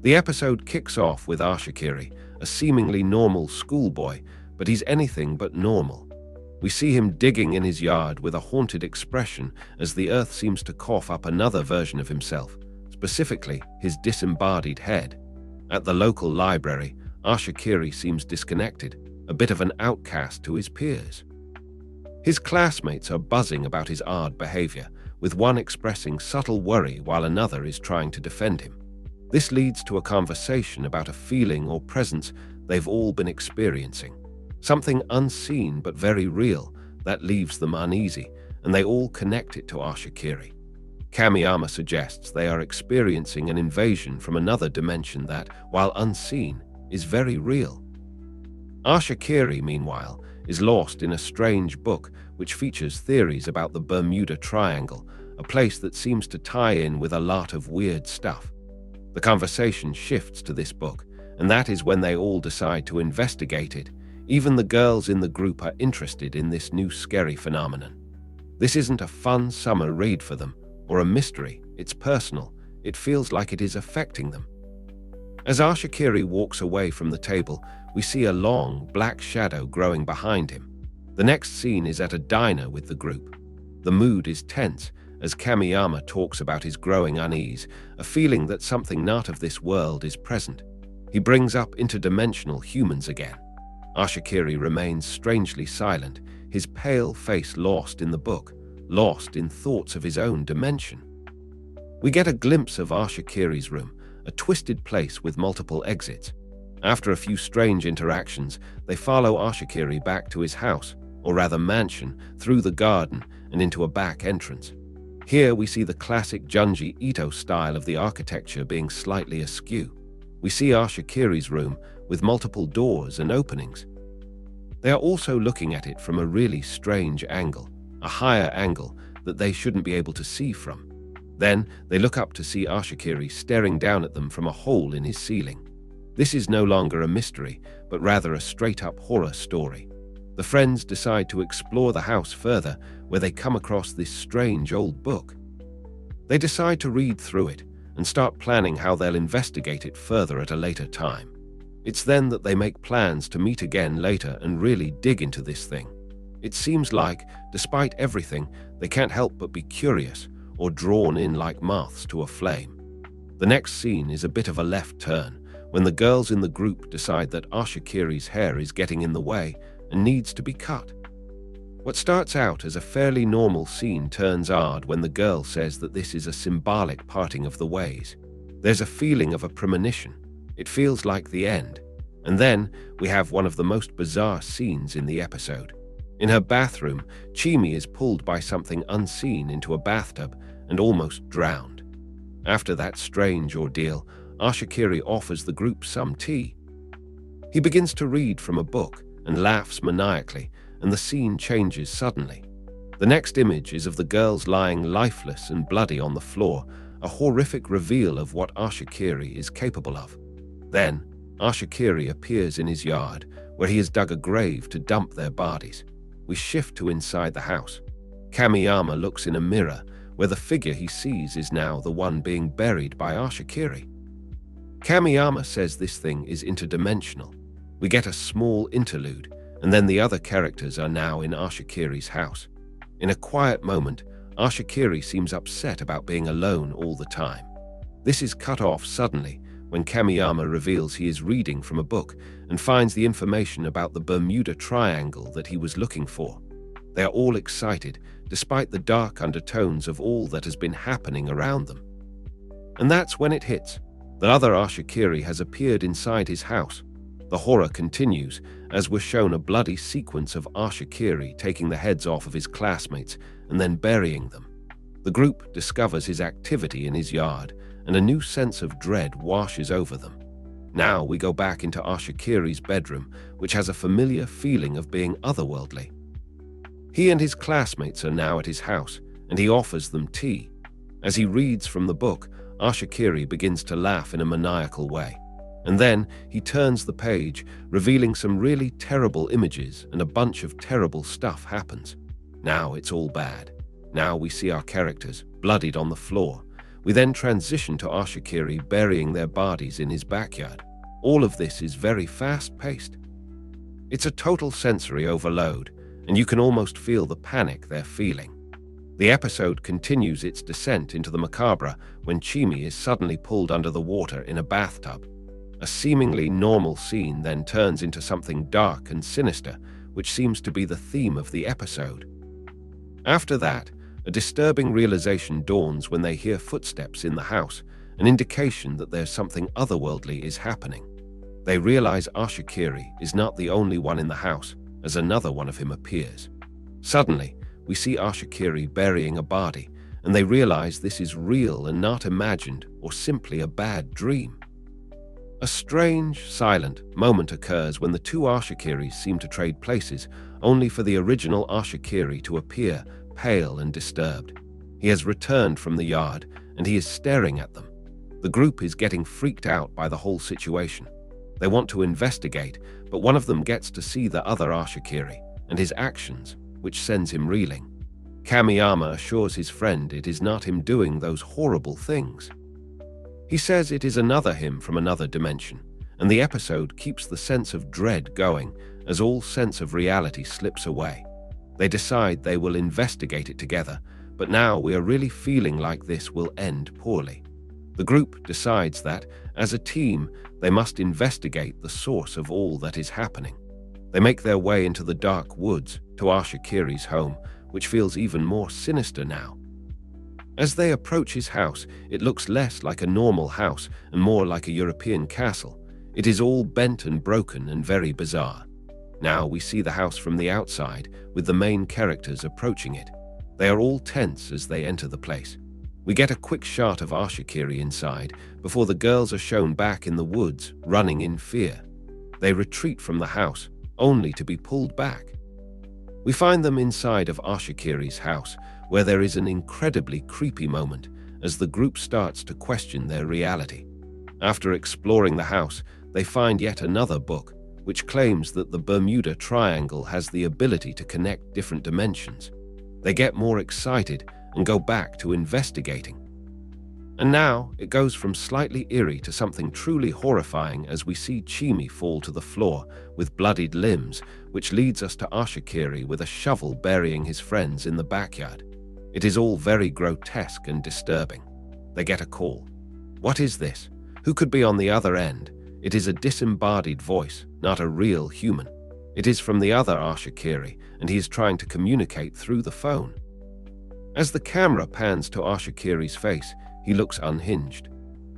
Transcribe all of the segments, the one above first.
The episode kicks off with Ashikiri, a seemingly normal schoolboy, but he's anything but normal. We see him digging in his yard with a haunted expression as the earth seems to cough up another version of himself, specifically his disembodied head. At the local library, Ashikiri seems disconnected, a bit of an outcast to his peers. His classmates are buzzing about his odd behavior, with one expressing subtle worry while another is trying to defend him. This leads to a conversation about a feeling or presence they've all been experiencing. Something unseen but very real that leaves them uneasy, and they all connect it to Ashikiri. Kamiyama suggests they are experiencing an invasion from another dimension that, while unseen, is very real. Ashikiri, meanwhile, is lost in a strange book which features theories about the Bermuda Triangle, a place that seems to tie in with a lot of weird stuff. The conversation shifts to this book, and that is when they all decide to investigate it. Even the girls in the group are interested in this new scary phenomenon. This isn't a fun summer read for them, or a mystery, it's personal. It feels like it is affecting them. As Ashikiri walks away from the table, we see a long, black shadow growing behind him. The next scene is at a diner with the group. The mood is tense as Kamiyama talks about his growing unease, a feeling that something not of this world is present. He brings up interdimensional humans again. Ashikiri remains strangely silent, his pale face lost in the book, lost in thoughts of his own dimension. We get a glimpse of Ashikiri's room, a twisted place with multiple exits. After a few strange interactions, they follow Ashikiri back to his house, or rather mansion, through the garden and into a back entrance. Here we see the classic Junji Ito style of the architecture being slightly askew. We see Ashikiri's room with multiple doors and openings. They are also looking at it from a really strange angle, a higher angle that they shouldn't be able to see from. Then they look up to see Ashikiri staring down at them from a hole in his ceiling. This is no longer a mystery, but rather a straight-up horror story. The friends decide to explore the house further, where they come across this strange old book. They decide to read through it and start planning how they'll investigate it further at a later time. It's then that they make plans to meet again later and really dig into this thing. It seems like, despite everything, they can't help but be curious or drawn in like moths to a flame. The next scene is a bit of a left turn, when the girls in the group decide that Ashikiri's hair is getting in the way and needs to be cut. What starts out as a fairly normal scene turns odd when the girl says that this is a symbolic parting of the ways. There's a feeling of a premonition. It feels like the end. And then we have one of the most bizarre scenes in the episode. In her bathroom, Chimi is pulled by something unseen into a bathtub and almost drowned. After that strange ordeal, Ashikiri offers the group some tea. He begins to read from a book and laughs maniacally, and the scene changes suddenly. The next image is of the girls lying lifeless and bloody on the floor, a horrific reveal of what Ashikiri is capable of. Then, Ashikiri appears in his yard, where he has dug a grave to dump their bodies. We shift to inside the house. Kamiyama looks in a mirror, where the figure he sees is now the one being buried by Ashikiri. Kamiyama says this thing is interdimensional. We get a small interlude, and then the other characters are now in Ashikiri's house. In a quiet moment, Ashikiri seems upset about being alone all the time. This is cut off suddenly when Kamiyama reveals he is reading from a book and finds the information about the Bermuda Triangle that he was looking for. They are all excited, despite the dark undertones of all that has been happening around them. And that's when it hits. The other Ashikiri has appeared inside his house. The horror continues, as we're shown a bloody sequence of Ashikiri taking the heads off of his classmates and then burying them. The group discovers his activity in his yard, and a new sense of dread washes over them. Now we go back into Ashikiri's bedroom, which has a familiar feeling of being otherworldly. He and his classmates are now at his house, and he offers them tea. As he reads from the book, Ashikiri begins to laugh in a maniacal way. And then he turns the page, revealing some really terrible images, and a bunch of terrible stuff happens. Now it's all bad. Now we see our characters, bloodied on the floor. We then transition to Ashikiri burying their bodies in his backyard. All of this is very fast-paced. It's a total sensory overload, and you can almost feel the panic they're feeling. The episode continues its descent into the macabre when Chimi is suddenly pulled under the water in a bathtub. A seemingly normal scene then turns into something dark and sinister, which seems to be the theme of the episode. After that, a disturbing realization dawns when they hear footsteps in the house, an indication that there's something otherworldly is happening. They realize Ashikiri is not the only one in the house, as another one of him appears. Suddenly, we see Ashikiri burying a body, and they realize this is real and not imagined or simply a bad dream. A strange, silent moment occurs when the two Ashikiris seem to trade places, only for the original Ashikiri to appear, pale and disturbed. He has returned from the yard, and he is staring at them. The group is getting freaked out by the whole situation. They want to investigate, but one of them gets to see the other Ashikiri and his actions, which sends him reeling. Kamiyama assures his friend it is not him doing those horrible things. He says it is another him from another dimension, and the episode keeps the sense of dread going as all sense of reality slips away. They decide they will investigate it together, but now we are really feeling like this will end poorly. The group decides that, as a team, they must investigate the source of all that is happening. They make their way into the dark woods to Ashikiri's home, which feels even more sinister now. As they approach his house, it looks less like a normal house and more like a European castle. It is all bent and broken and very bizarre. Now we see the house from the outside, with the main characters approaching it. They are all tense as they enter the place. We get a quick shot of Ashikiri inside, before the girls are shown back in the woods, running in fear. They retreat from the house, only to be pulled back. We find them inside of Ashikiri's house, where there is an incredibly creepy moment as the group starts to question their reality. After exploring the house, they find yet another book, which claims that the Bermuda Triangle has the ability to connect different dimensions. They get more excited and go back to investigating. And now it goes from slightly eerie to something truly horrifying as we see Chimi fall to the floor with bloodied limbs, which leads us to Ashikiri with a shovel burying his friends in the backyard. It is all very grotesque and disturbing. They get a call. What is this? Who could be on the other end? It is a disembodied voice, not a real human. It is from the other Ashikiri, and he is trying to communicate through the phone. As the camera pans to Ashikiri's face, he looks unhinged.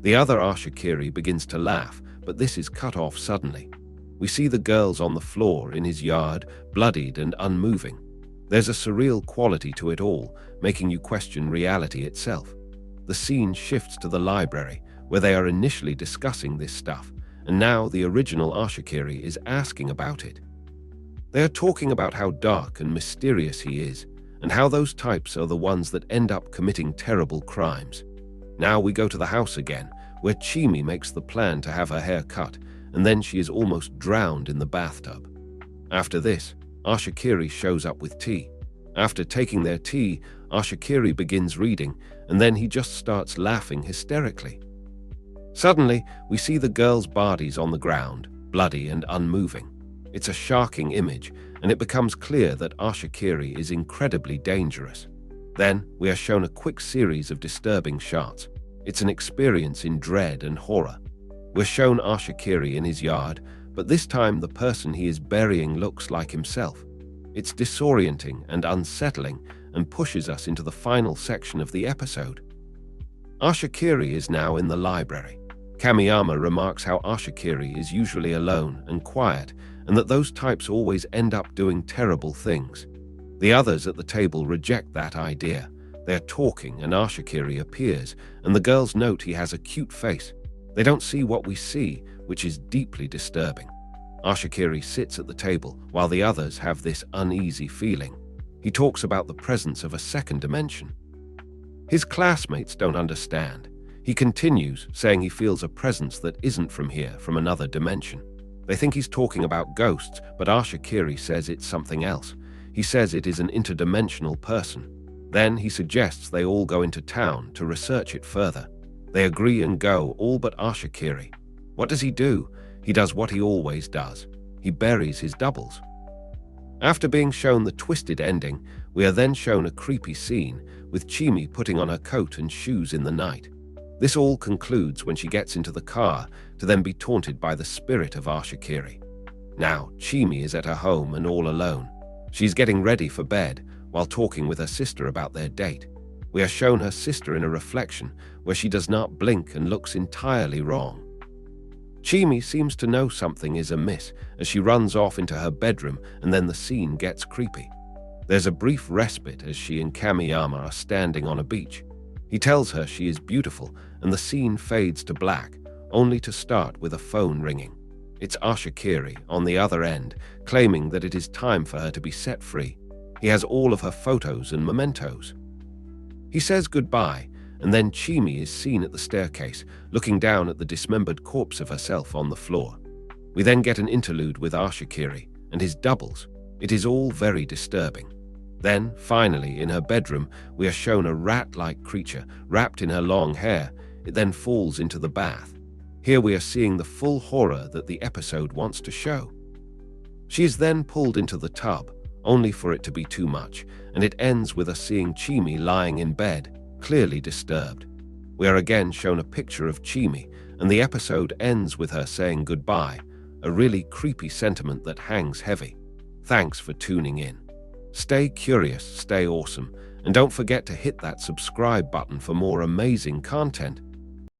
The other Ashikiri begins to laugh, but this is cut off suddenly. We see the girls on the floor in his yard, bloodied and unmoving. There's a surreal quality to it all, making you question reality itself. The scene shifts to the library, where they are initially discussing this stuff, and now the original Ashikiri is asking about it. They are talking about how dark and mysterious he is, and how those types are the ones that end up committing terrible crimes. Now we go to the house again, where Chimi makes the plan to have her hair cut, and then she is almost drowned in the bathtub. After this, Ashikiri shows up with tea. After taking their tea, Ashikiri begins reading, and then he just starts laughing hysterically. Suddenly, we see the girls' bodies on the ground, bloody and unmoving. It's a shocking image, and it becomes clear that Ashikiri is incredibly dangerous. Then, we are shown a quick series of disturbing shots. It's an experience in dread and horror. We're shown Ashikiri in his yard, but this time the person he is burying looks like himself. It's disorienting and unsettling and pushes us into the final section of the episode. Ashikiri is now in the library. Kamiyama remarks how Ashikiri is usually alone and quiet, and that those types always end up doing terrible things. The others at the table reject that idea. They're talking and Ashikiri appears, and the girls note he has a cute face. They don't see what we see, which is deeply disturbing. Ashikiri sits at the table while the others have this uneasy feeling. He talks about the presence of a second dimension. His classmates don't understand. He continues, saying he feels a presence that isn't from here, from another dimension. They think he's talking about ghosts, but Ashikiri says it's something else. He says it is an interdimensional person. Then he suggests they all go into town to research it further. They agree and go, all but Ashikiri. What does he do? He does what he always does. He buries his doubles. After being shown the twisted ending, we are then shown a creepy scene with Chimi putting on her coat and shoes in the night. This all concludes when she gets into the car to then be taunted by the spirit of Ashikiri. Now, Chimi is at her home and all alone. She's getting ready for bed while talking with her sister about their date. We are shown her sister in a reflection where she does not blink and looks entirely wrong. Chimi seems to know something is amiss as she runs off into her bedroom, and then the scene gets creepy. There's a brief respite as she and Kamiyama are standing on a beach. He tells her she is beautiful, and the scene fades to black, only to start with a phone ringing. It's Ashikiri on the other end, claiming that it is time for her to be set free. He has all of her photos and mementos. He says goodbye, and then Chimi is seen at the staircase, looking down at the dismembered corpse of herself on the floor. We then get an interlude with Ashikiri and his doubles. It is all very disturbing. Then, finally, in her bedroom, we are shown a rat-like creature wrapped in her long hair. It then falls into the bath. Here we are seeing the full horror that the episode wants to show. She is then pulled into the tub, only for it to be too much, and it ends with us seeing Chimi lying in bed, clearly disturbed. We are again shown a picture of Chimi, and the episode ends with her saying goodbye, a really creepy sentiment that hangs heavy. Thanks for tuning in. Stay curious, stay awesome, and don't forget to hit that subscribe button for more amazing content.